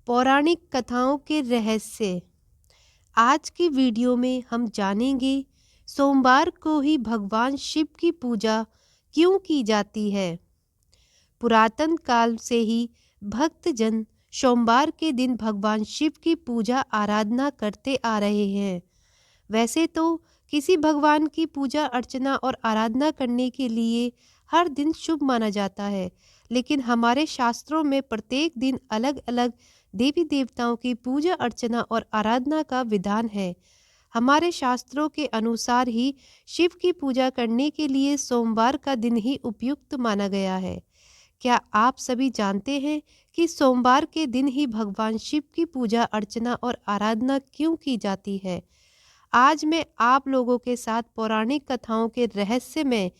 पौराणिक कथाओं के रहस्य। आज की वीडियो में हम जानेंगे सोमवार को ही भगवान शिव की पूजा क्यों की जाती है। पुरातन काल से ही भक्तजन सोमवार के दिन भगवान शिव की पूजा आराधना करते आ रहे हैं। वैसे तो किसी भगवान की पूजा अर्चना और आराधना करने के लिए हर दिन शुभ माना जाता है, लेकिन हमारे शास्त्रों में प्रत्येक दिन अलग अलग देवी देवताओं की पूजा अर्चना और आराधना का विधान है। हमारे शास्त्रों के अनुसार ही शिव की पूजा करने के लिए सोमवार का दिन ही उपयुक्त माना गया है। क्या आप सभी जानते हैं कि सोमवार के दिन ही भगवान शिव की पूजा अर्चना और आराधना क्यों की जाती है? आज मैं आप लोगों के साथ पौराणिक कथाओं के रहस्य में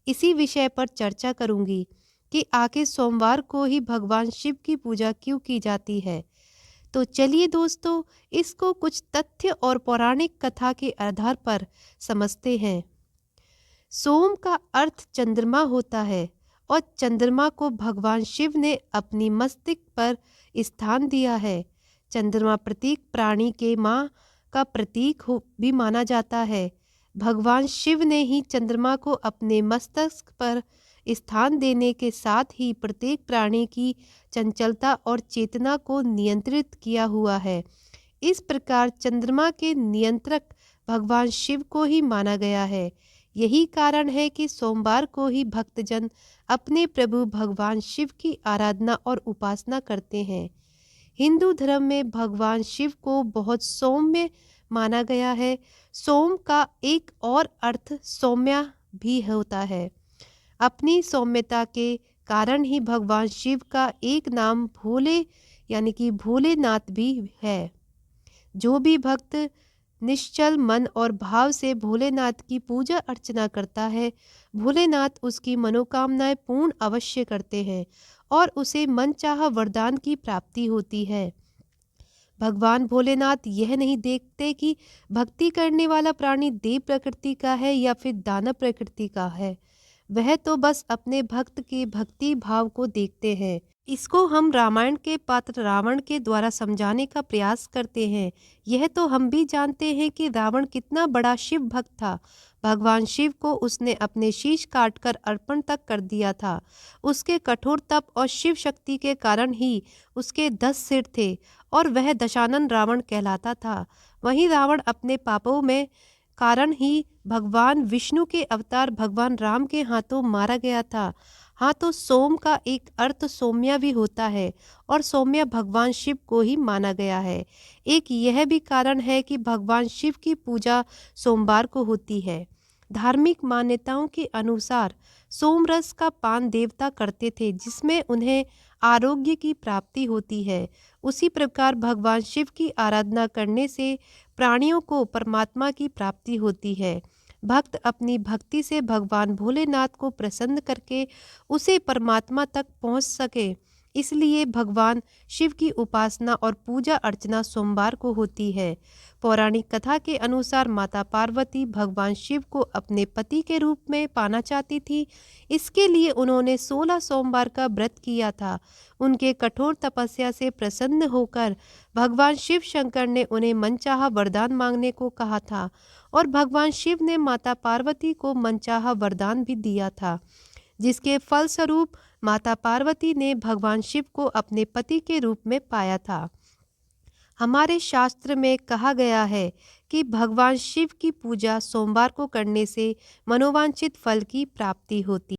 इसी विषय पर चर्चा करूंगी कि आखिर सोमवार को ही भगवान शिव की पूजा क्यों की जाती है। तो चलिए दोस्तों, इसको कुछ तथ्य और पौराणिक कथा के आधार पर समझते हैं। सोम का अर्थ चंद्रमा होता है और चंद्रमा को भगवान शिव ने अपनी मस्तिष्क पर स्थान दिया है। चंद्रमा प्रतीक प्राणी के माँ का प्रतीक भी माना जाता है। भगवान शिव ने ही चंद्रमा को अपने मस्तिष्क पर स्थान देने के साथ ही प्रत्येक प्राणी की चंचलता और चेतना को नियंत्रित किया हुआ है। इस प्रकार चंद्रमा के नियंत्रक भगवान शिव को ही माना गया है। यही कारण है कि सोमवार को ही भक्तजन अपने प्रभु भगवान शिव की आराधना और उपासना करते हैं। हिंदू धर्म में भगवान शिव को बहुत सौम्य माना गया है। सोम का एक और अर्थ सौम्या भी होता है। अपनी सौम्यता के कारण ही भगवान शिव का एक नाम भोले यानी कि भोलेनाथ भी है। जो भी भक्त निश्चल मन और भाव से भोलेनाथ की पूजा अर्चना करता है, भोलेनाथ उसकी मनोकामनाएं पूर्ण अवश्य करते हैं और उसे मनचाहा वरदान की प्राप्ति होती है। भगवान भोलेनाथ यह नहीं देखते कि भक्ति करने वाला प्राणी देव प्रकृति का है या फिर दानव प्रकृति का है। वह तो बस अपने भक्त के भक्ति भाव को देखते हैं। इसको हम रामायण के पात्र रावण के द्वारा समझाने का प्रयास करते हैं। यह तो हम भी जानते हैं कि रावण कितना बड़ा शिव भक्त था। भगवान शिव को उसने अपने शीश काटकर अर्पण तक कर दिया था। उसके कठोर तप और शिव शक्ति के कारण ही उसके 10 सिर थे और वह दशानन रावण कहलाता था। वहीं रावण अपने पापों में कारण ही भगवान विष्णु के अवतार भगवान राम के हाथों मारा गया था। हाँ, तो सोम का एक अर्थ सौम्या भी होता है और सौम्या भगवान शिव को ही माना गया है। एक यह भी कारण है कि भगवान शिव की पूजा सोमवार को होती है। धार्मिक मान्यताओं के अनुसार सोमरस का पान देवता करते थे, जिसमें उन्हें आरोग्य की प्राप्ति होती है। उसी प्रकार भगवान शिव की आराधना करने से प्राणियों को परमात्मा की प्राप्ति होती है। भक्त अपनी भक्ति से भगवान भोलेनाथ को प्रसन्न करके उसे परमात्मा तक पहुंच सके, इसलिए भगवान शिव की उपासना और पूजा अर्चना सोमवार को होती है। पौराणिक कथा के अनुसार माता पार्वती भगवान शिव को अपने पति के रूप में पाना चाहती थी। इसके लिए उन्होंने 16 सोमवार का व्रत किया था। उनके कठोर तपस्या से प्रसन्न होकर भगवान शिव शंकर ने उन्हें मनचाहा वरदान मांगने को कहा था और भगवान शिव ने माता पार्वती को मनचाहा वरदान भी दिया था, जिसके फलस्वरूप माता पार्वती ने भगवान शिव को अपने पति के रूप में पाया था। हमारे शास्त्र में कहा गया है कि भगवान शिव की पूजा सोमवार को करने से मनोवांछित फल की प्राप्ति होती